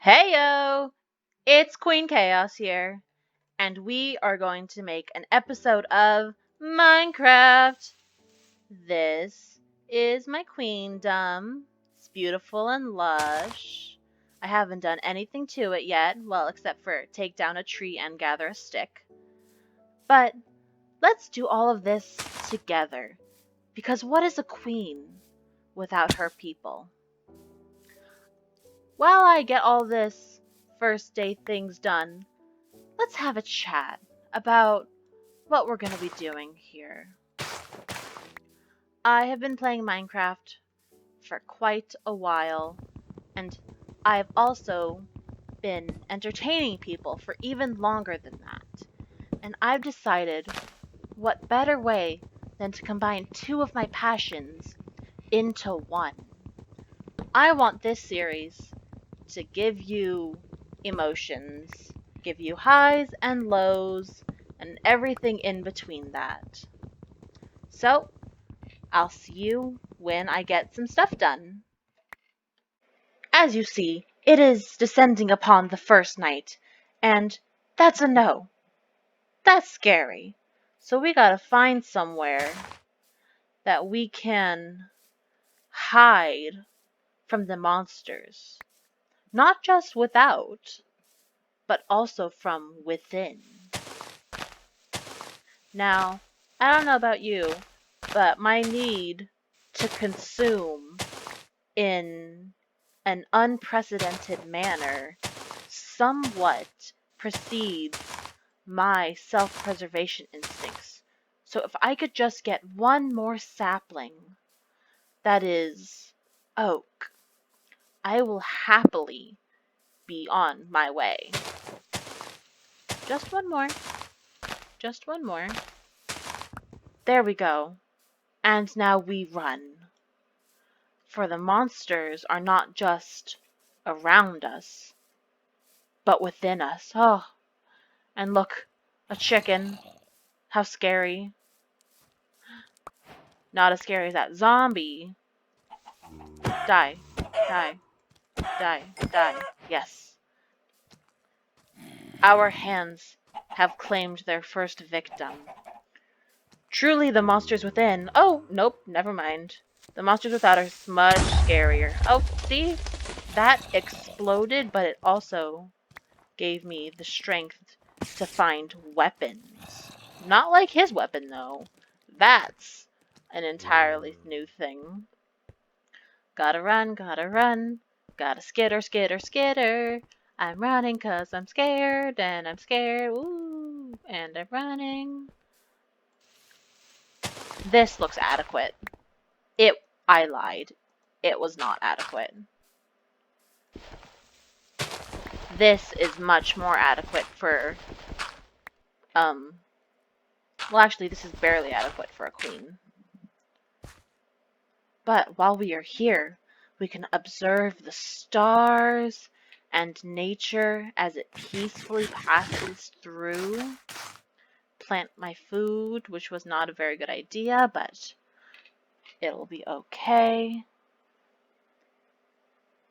Heyo! It's Queen Chaos here, and we are going to make an episode of Minecraft. This is my queendom. It's beautiful and lush. I haven't done anything to it yet, well, except for take down a tree and gather a stick. But let's do all of this together, because what is a queen without her people? While I get all this first day things done, let's have a chat about what we're going to be doing here. I have been playing Minecraft for quite a while, and I've also been entertaining people for even longer than that. And I've decided what better way than to combine two of my passions into one. I want this series to give you emotions, give you highs and lows, and everything in between that. So, I'll see you when I get some stuff done. As you see, it is descending upon the first night, and that's a no. That's scary. So we gotta find somewhere that we can hide from the monsters. Not just without, but also from within. Now, I don't know about you, but my need to consume in an unprecedented manner somewhat precedes my self-preservation instincts. So if I could just get one more sapling that is oak, I will happily be on my way. Just one more. Just one more. There we go. And now we run. For the monsters are not just around us, but within us. Oh, and look, a chicken. How scary. Not as scary as that zombie. Die, die, die, die. Yes. Our hands have claimed their first victim. Truly the monsters within. Oh, nope, never mind. The monsters without are much scarier. Oh, see? That exploded, but it also gave me the strength to find weapons. Not like his weapon, though. That's an entirely new thing. Gotta run, gotta run. Gotta skitter, skitter, skitter. I'm running 'cause I'm scared, and I'm scared. Ooh, and I'm running. This looks adequate. I lied. It was not adequate. This is much more adequate for, well, actually, this is barely adequate for a queen. But while we are here, we can observe the stars and nature as it peacefully passes through. Plant my food, which was not a very good idea, but it'll be okay.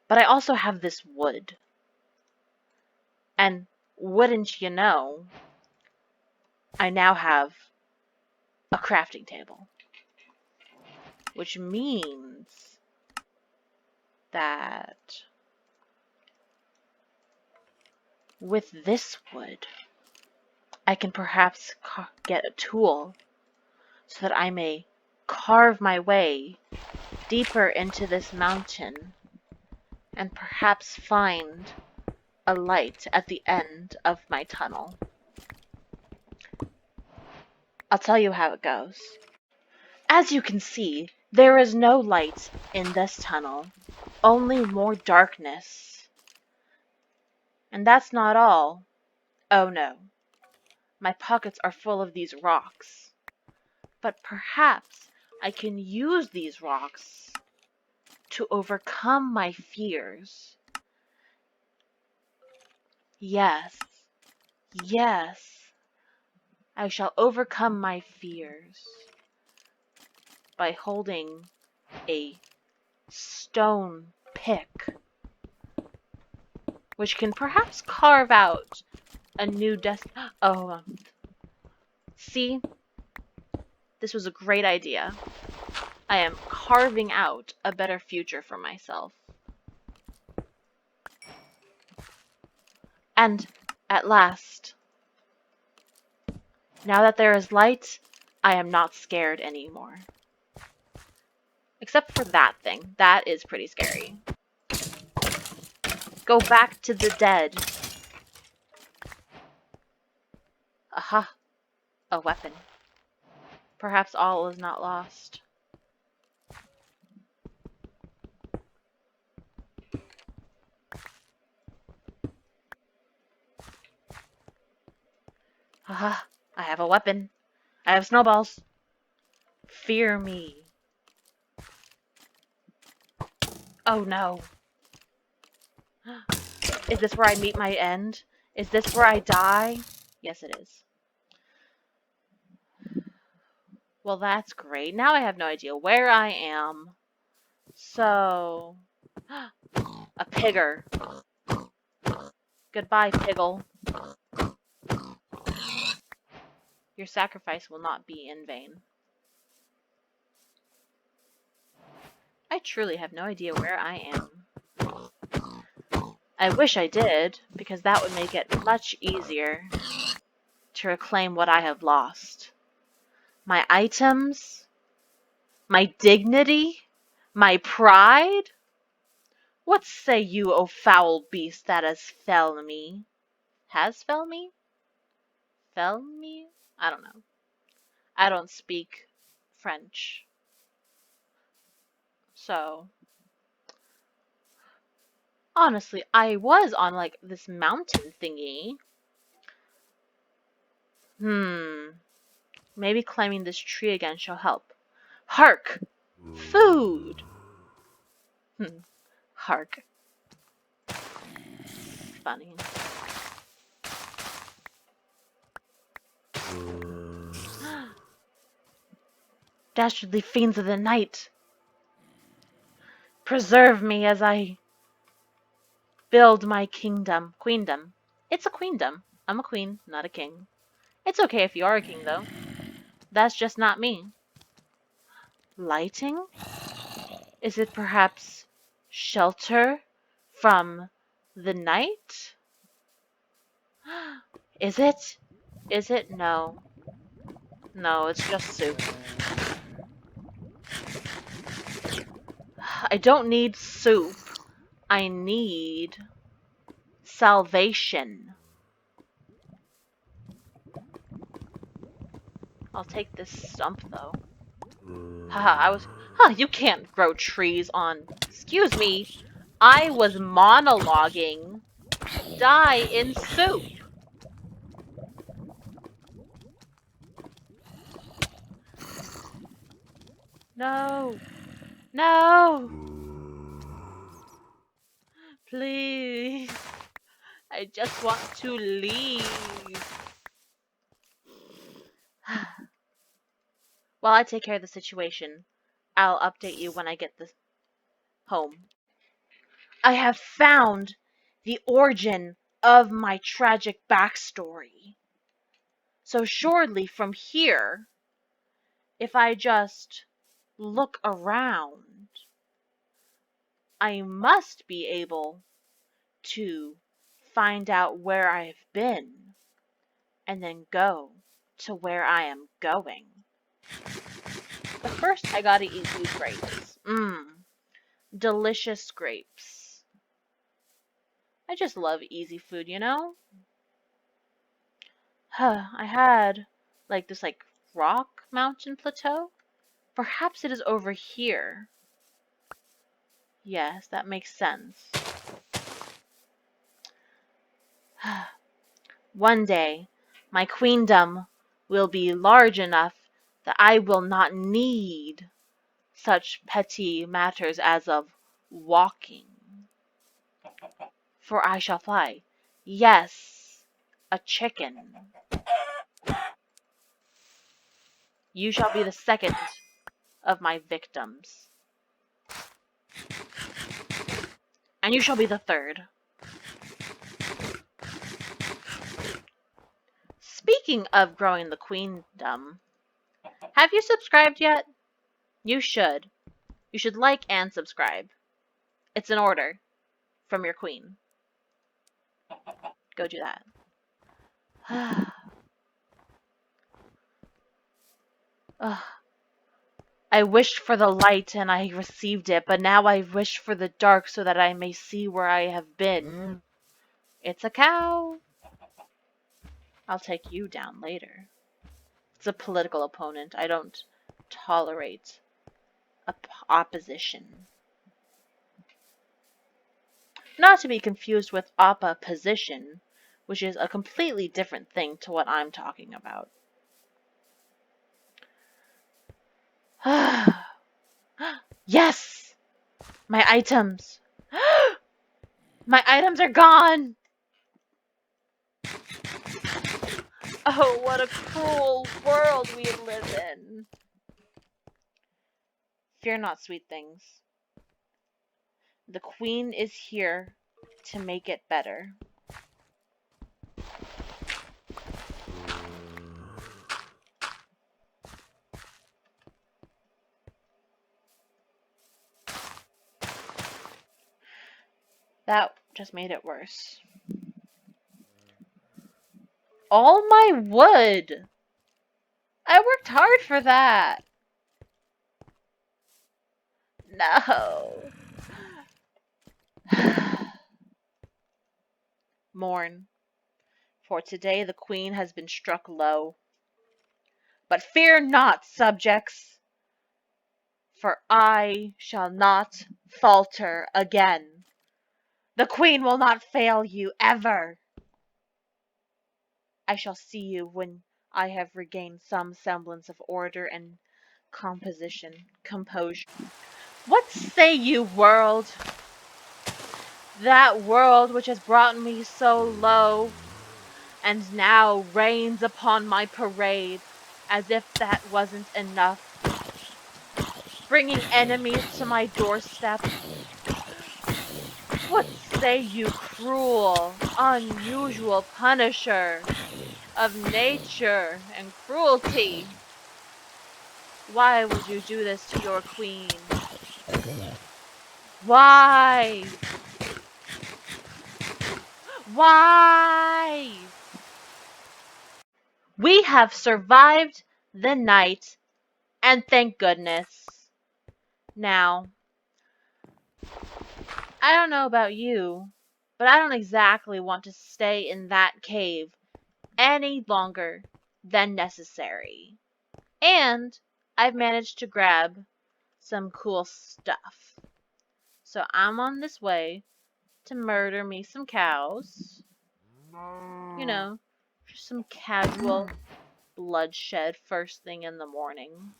But I also have this wood. And wouldn't you know, I now have a crafting table. Which means that with this wood, I can perhaps get a tool so that I may carve my way deeper into this mountain and perhaps find a light at the end of my tunnel. I'll tell you how it goes. As you can see, there is no light in this tunnel, only more darkness. And that's not all. Oh no. My pockets are full of these rocks. But perhaps I can use these rocks to overcome my fears. Yes, yes, I shall overcome my fears by holding a stone pick, which can perhaps carve out a new Oh, see? This was a great idea. I am carving out a better future for myself. And, at last, now that there is light, I am not scared anymore. Except for that thing. That is pretty scary. Go back to the dead. Aha! A weapon. Perhaps all is not lost. Aha! I have a weapon. I have snowballs. Fear me. Oh no. Is this where I meet my end? Is this where I die? Yes, it is. Well, that's great. Now I have no idea where I am. So... a pigger. Goodbye, Piggle. Your sacrifice will not be in vain. I truly have no idea where I am. I wish I did, because that would make it much easier to reclaim what I have lost. My items, my dignity, my pride. What say you, O foul beast that has fell me? Has fell me? Fell me? I don't know. I don't speak French. So, honestly, I was on like this mountain thingy. Maybe climbing this tree again shall help. Hark! Food! Hark. Funny. Dastardly fiends of the night! Preserve me as I build my kingdom. Queendom. It's a queendom. I'm a queen, not a king. It's okay if you are a king, though. That's just not me. Lighting? Is it perhaps shelter from the night? Is it? Is it? No. No, it's just soup. I don't need soup. I need salvation. I'll take this stump, though. Haha, you can't grow trees on... Excuse me. I was monologuing. Die in soup. No. No. Please. I just want to leave. While I take care of the situation, I'll update you when I get this home. I have found the origin of my tragic backstory. So surely from here, if I just look around, I must be able to find out where I've been and then go to where I am going. But first, I gotta eat these grapes. Delicious grapes. I just love easy food, you know? I had like this rock mountain plateau. Perhaps it is over here. Yes, that makes sense. One day, my queendom will be large enough that I will not need such petty matters as of walking. For I shall fly. Yes, a chicken. You shall be the second of my victims. And you shall be the third. speaking of growing the queendom, have you subscribed yet? You should. You should like and subscribe. It's an order from your queen. Go do that. I wished for the light and I received it, but now I wish for the dark so that I may see where I have been. It's a cow. I'll take you down later. It's a political opponent. I don't tolerate opposition. Not to be confused with opposition, which is a completely different thing to what I'm talking about. Yes! My items! My items are gone! Oh, what a cruel world we live in. Fear not, sweet things. The queen is here to make it better. That just made it worse. All my wood! I worked hard for that. No. Mourn, for today the queen has been struck low. But fear not, subjects, for I shall not falter again. The queen will not fail you ever. I shall see you when I have regained some semblance of order and composure. What say you, world? That world which has brought me so low, and now rains upon my parade, as if that wasn't enough, bringing enemies to my doorstep. What say you, cruel, unusual punisher of nature and cruelty? Why would you do this to your queen? Why? Why? We have survived the night, and thank goodness. Now, I don't know about you, but I don't exactly want to stay in that cave any longer than necessary. And I've managed to grab some cool stuff. So I'm on this way to murder me some cows. You know, just some casual bloodshed first thing in the morning.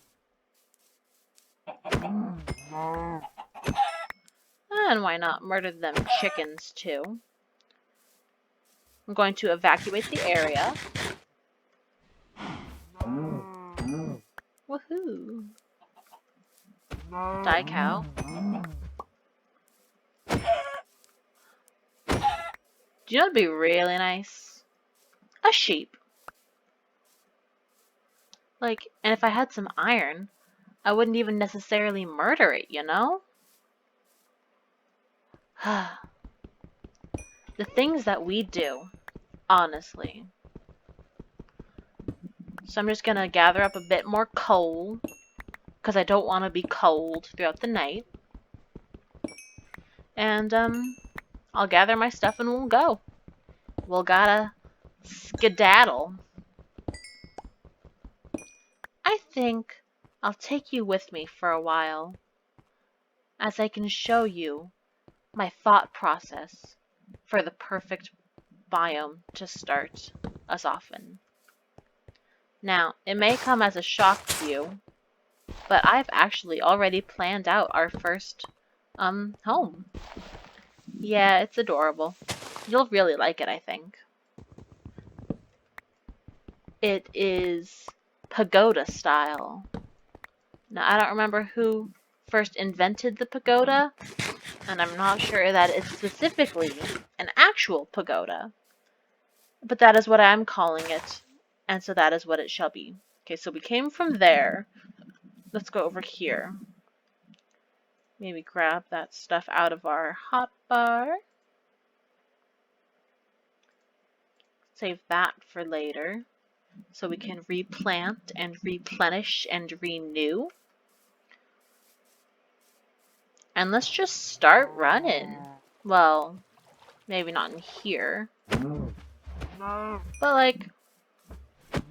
And why not murder them chickens too? I'm going to evacuate the area. Woohoo! Die cow. Do you know what'd be really nice? A sheep. Like, and if I had some iron, I wouldn't even necessarily murder it, you know? The things that we do, honestly. So I'm just gonna gather up a bit more coal, because I don't want to be cold throughout the night. And, I'll gather my stuff and we'll go. We'll gotta skedaddle. I think I'll take you with me for a while, as I can show you my thought process for the perfect biome to start us off in. Now, it may come as a shock to you, but I've actually already planned out our first, home. Yeah, it's adorable. You'll really like it, I think. It is pagoda style. Now, I don't remember who first invented the pagoda, and I'm not sure that it's specifically an actual pagoda, but that is what I'm calling it And so that is what it shall be. Okay, so we came from there. Let's go over here. Maybe grab that stuff out of our hotbar. Save that for later. So we can replant and replenish and renew. And let's just start running. Well, maybe not in here. But like,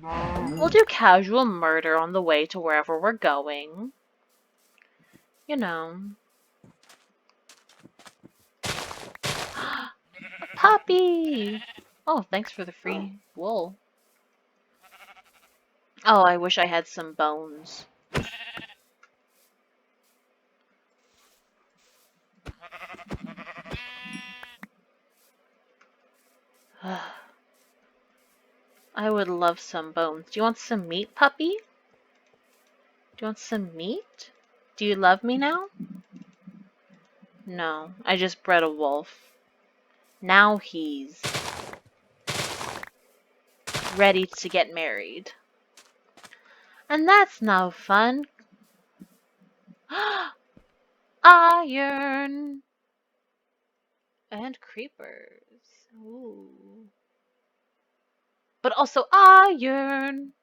we'll do casual murder on the way to wherever we're going. You know. A puppy! Oh, thanks for the free wool. Oh, I wish I had some bones. I would love some bones. Do you want some meat, puppy? Do you want some meat? Do you love me now? No, I just bred a wolf. Now he's ready to get married. And that's no fun. Iron! And creepers. Ooh. But also iron!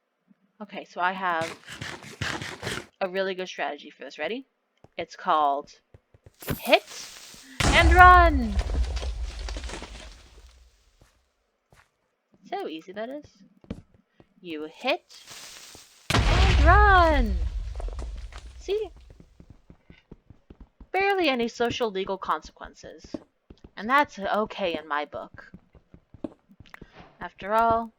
Okay, so I have a really good strategy for this. Ready? It's called hit and run! See how easy that is? You hit and run! See? Barely any social legal consequences. And that's okay in my book. After all,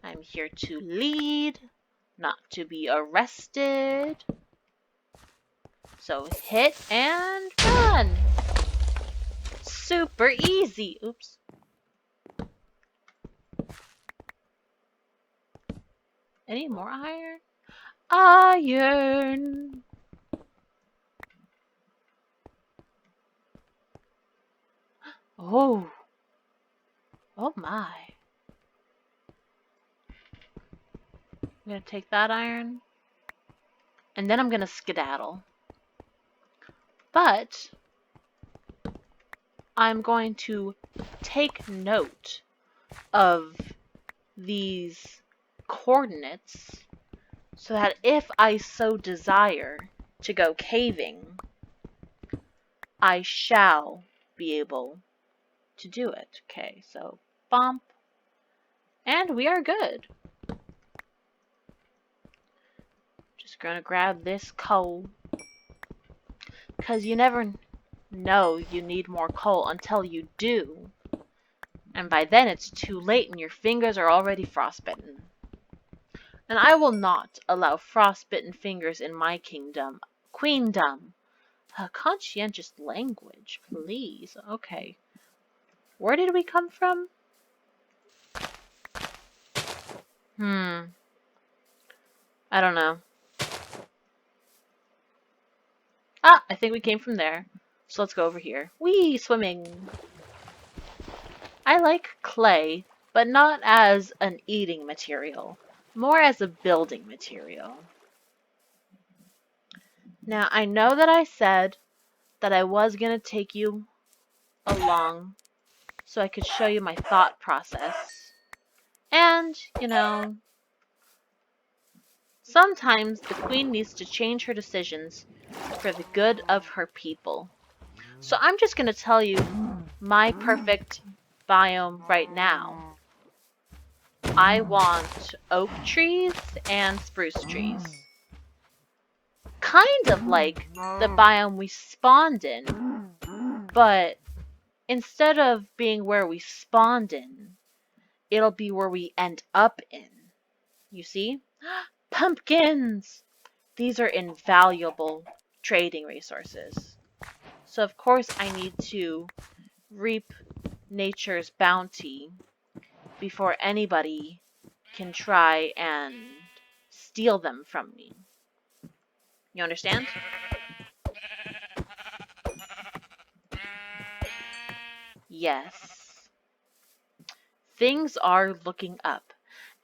I'm here to lead, not to be arrested. So hit and run! Super easy! Oops. Any more iron? Iron! Oh. Oh my. I'm gonna take that iron. And then I'm gonna skedaddle. But I'm going to take note of these coordinates so that if I so desire to go caving, I shall be able to do it. Okay, so bump. And we are good. Just gonna grab this coal. Because you never know you need more coal until you do. And by then it's too late and your fingers are already frostbitten. And I will not allow frostbitten fingers in my kingdom. Queendom. Conscientious language, please. Okay. Where did we come from? I don't know. Ah, I think we came from there. So let's go over here. Whee! Swimming. I like clay, but not as an eating material. More as a building material. Now, I know that I said that I was going to take you along so I could show you my thought process. And, you know, sometimes the queen needs to change her decisions for the good of her people. So I'm just going to tell you my perfect biome right now. I want oak trees and spruce trees. Kind of like the biome we spawned in, but instead of being where we spawned in, it'll be where we end up in. You see? Pumpkins! These are invaluable trading resources. So of course I need to reap nature's bounty before anybody can try and steal them from me. You understand? Yes. Things are looking up.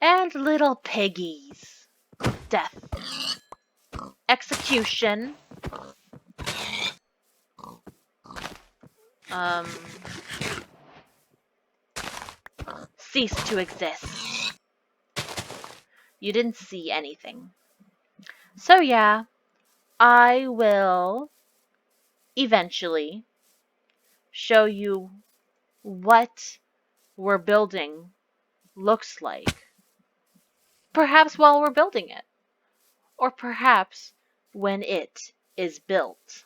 And little piggies. Death. Execution. Um, cease to exist. You didn't see anything. So yeah, I will eventually show you what we're building looks like. Perhaps while we're building it. Or perhaps when it is built.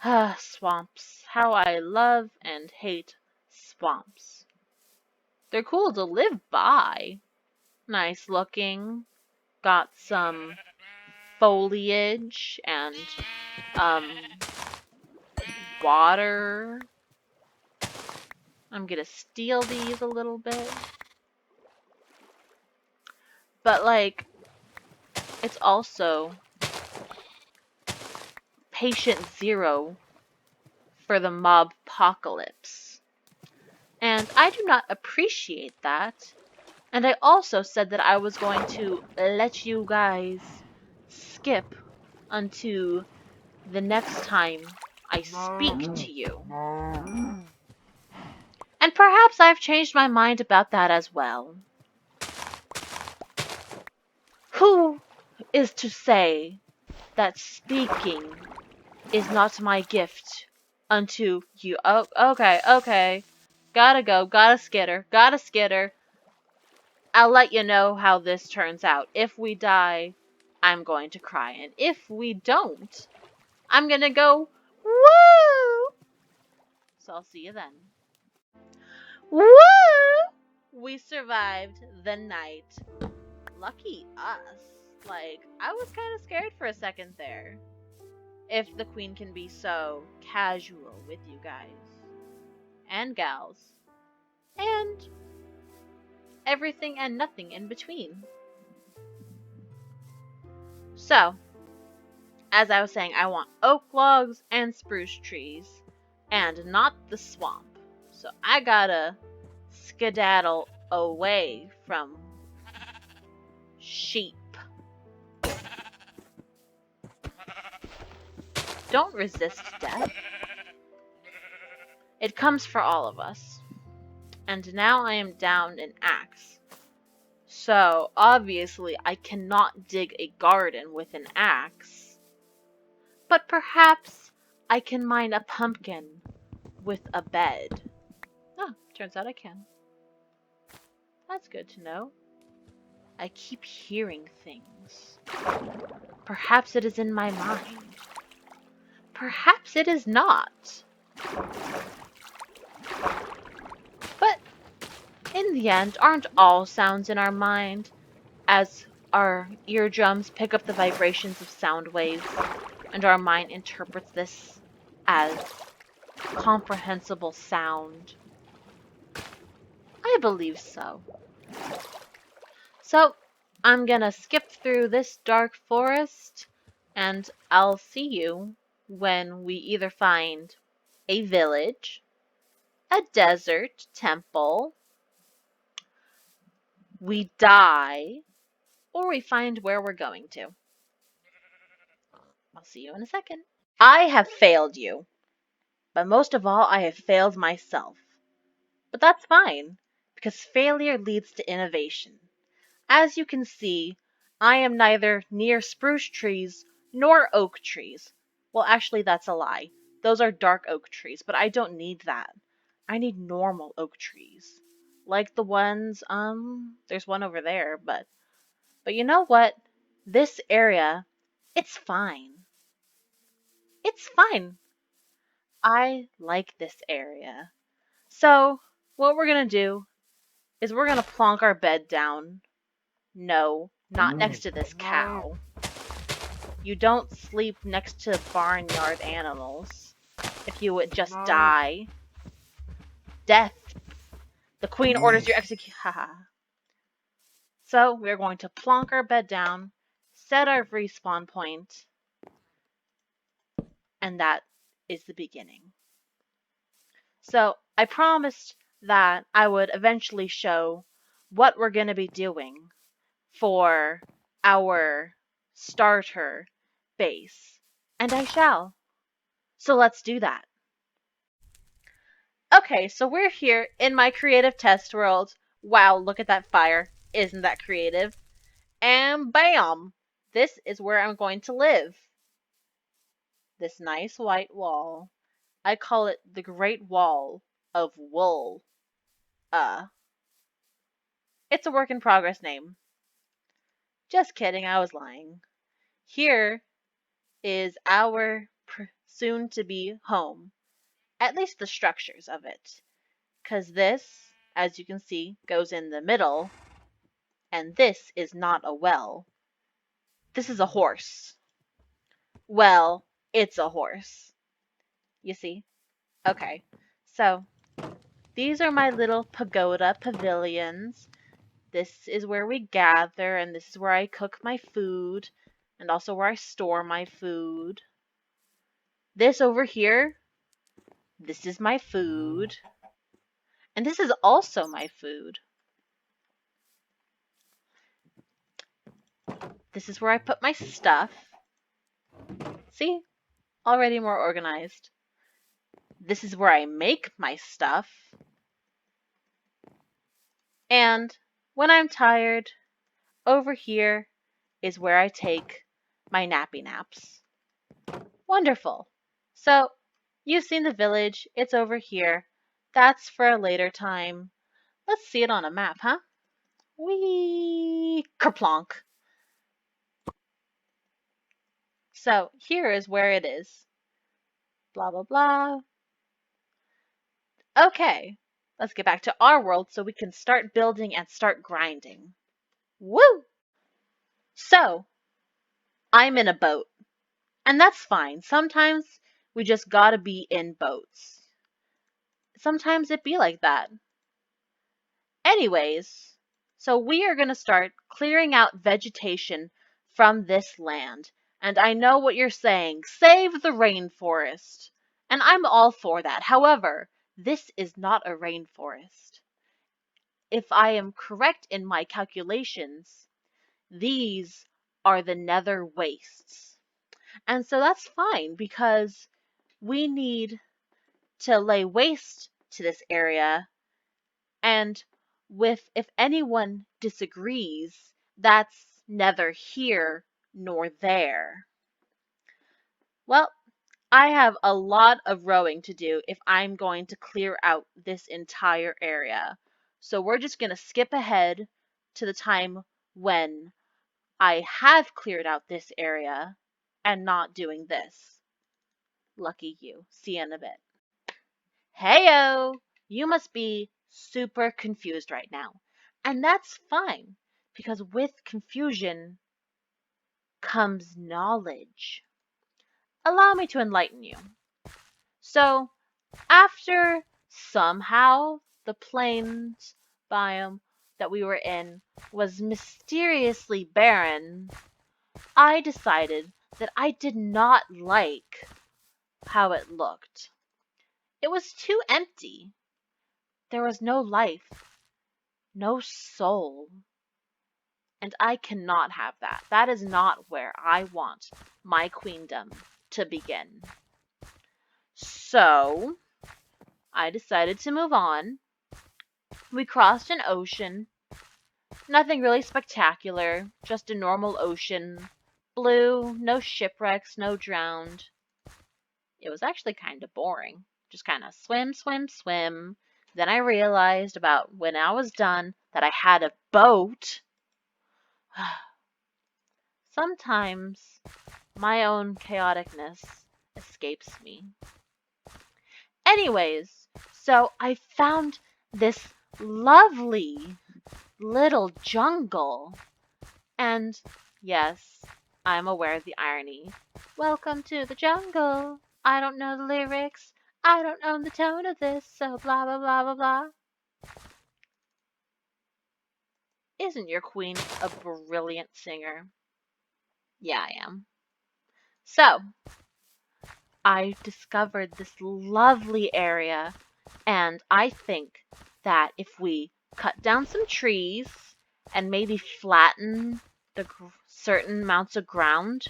Ah, swamps. How I love and hate swamps. They're cool to live by. Nice looking. Got some foliage and um water. I'm gonna steal these a little bit. But like, it's also patient zero for the mob apocalypse. And I do not appreciate that. And I also said that I was going to let you guys skip until the next time I speak to you. And perhaps I've changed my mind about that as well. Who is to say that speaking is not my gift unto you? Oh, okay. Gotta go, gotta skitter. I'll let you know how this turns out. If we die, I'm going to cry. And if we don't, I'm gonna go, woo! So I'll see you then. Woo! We survived the night. Lucky us. Like, I was kind of scared for a second there. If the queen can be so casual with you guys. And gals. And everything and nothing in between. So, as I was saying, I want oak logs and spruce trees. And not the swamp. So I gotta skedaddle away from sheep. Don't resist death. It comes for all of us. And now I am down an axe. So, obviously, I cannot dig a garden with an axe. But perhaps I can mine a pumpkin with a bed. Oh, turns out I can. That's good to know. I keep hearing things. Perhaps it is in my mind. Perhaps it is not. But in the end, aren't all sounds in our mind, as our eardrums pick up the vibrations of sound waves, and our mind interprets this as comprehensible sound? I believe so. So, I'm gonna skip through this dark forest, and I'll see you when we either find a village, a desert temple, we die, or we find where we're going to. I'll see you in a second. I have failed you, but most of all, I have failed myself. But that's fine, because failure leads to innovation. As you can see, I am neither near spruce trees nor oak trees. Well, actually, that's a lie. Those are dark oak trees, but I don't need that. I need normal oak trees. Like the ones, there's one over there, but you know what? This area, it's fine. It's fine. I like this area. So, what we're gonna do is we're gonna plonk our bed down. No, not next to this cow. You don't sleep next to barnyard animals. If you would just die. Death. The queen orders your execution. Haha. So, we're going to plonk our bed down, set our respawn point, and that is the beginning. So, I promised that I would eventually show what we're going to be doing for our starter base. And I shall. So let's do that. Okay, so we're here in my creative test world. Wow, look at that fire. Isn't that creative? And bam! This is where I'm going to live. This nice white wall. I call it the Great Wall of Wool. Uh, it's a work in progress name. Just kidding, I was lying. Here is our soon to be home. At least the structures of it. Because this, as you can see, goes in the middle. And this is not a well. This is a horse. Well, it's a horse. You see? Okay. So, these are my little pagoda pavilions. This is where we gather, and this is where I cook my food, and also where I store my food. This over here, this is my food. And this is also my food. This is where I put my stuff. See? Already more organized. This is where I make my stuff. And when I'm tired, over here is where I take my nappy naps. Wonderful. So, you've seen the village. It's over here. That's for a later time. Let's see it on a map, huh? Whee! Kerplonk. So, here is where it is. Blah, blah, blah. Okay, let's get back to our world so we can start building and start grinding. Woo! So, I'm in a boat. And that's fine. Sometimes we just gotta be in boats. Sometimes it be like that. Anyways, so we are gonna start clearing out vegetation from this land. And I know what you're saying. Save the rainforest. And I'm all for that. However, this is not a rainforest. If I am correct in my calculations, these are the nether wastes. And so that's fine because we need to lay waste to this area. And if anyone disagrees, that's neither here nor there. Well, I have a lot of rowing to do if I'm going to clear out this entire area. So we're just going to skip ahead to the time when I have cleared out this area and not doing this. Lucky you. See you in a bit. Heyo! You must be super confused right now. And that's fine, because with confusion comes knowledge. Allow me to enlighten you. So, after somehow the plains biome that we were in was mysteriously barren, I decided that I did not like how it looked. It was too empty. There was no life, no soul. And I cannot have that. That is not where I want my queendom to begin. So, I decided to move on. We crossed an ocean. Nothing really spectacular, just a normal ocean. Blue, no shipwrecks, no drowned. It was actually kind of boring. Just kind of swim, swim, swim. Then I realized about when I was done that I had a boat. Sometimes my own chaoticness escapes me. Anyways, so I found this lovely little jungle. And yes, I'm aware of the irony. Welcome to the jungle. I don't know the lyrics. I don't own the tone of this, so blah blah blah blah blah. Isn't your queen a brilliant singer? Yeah, I am. So, I discovered this lovely area, and I think that if we cut down some trees and maybe flatten the certain amounts of ground,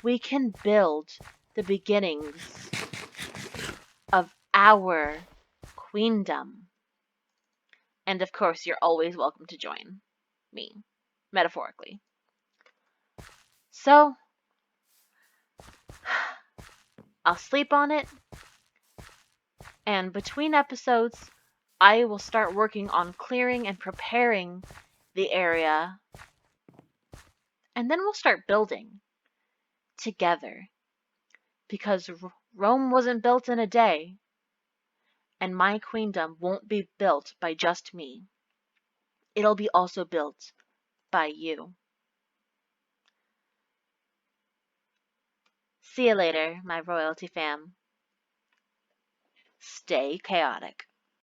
we can build the beginnings of our queendom. And of course, you're always welcome to join me, metaphorically. So, I'll sleep on it, and between episodes, I will start working on clearing and preparing the area, and then we'll start building together. Because Rome wasn't built in a day, and my queendom won't be built by just me. It'll be also built by you. See you later, my royalty fam. Stay chaotic.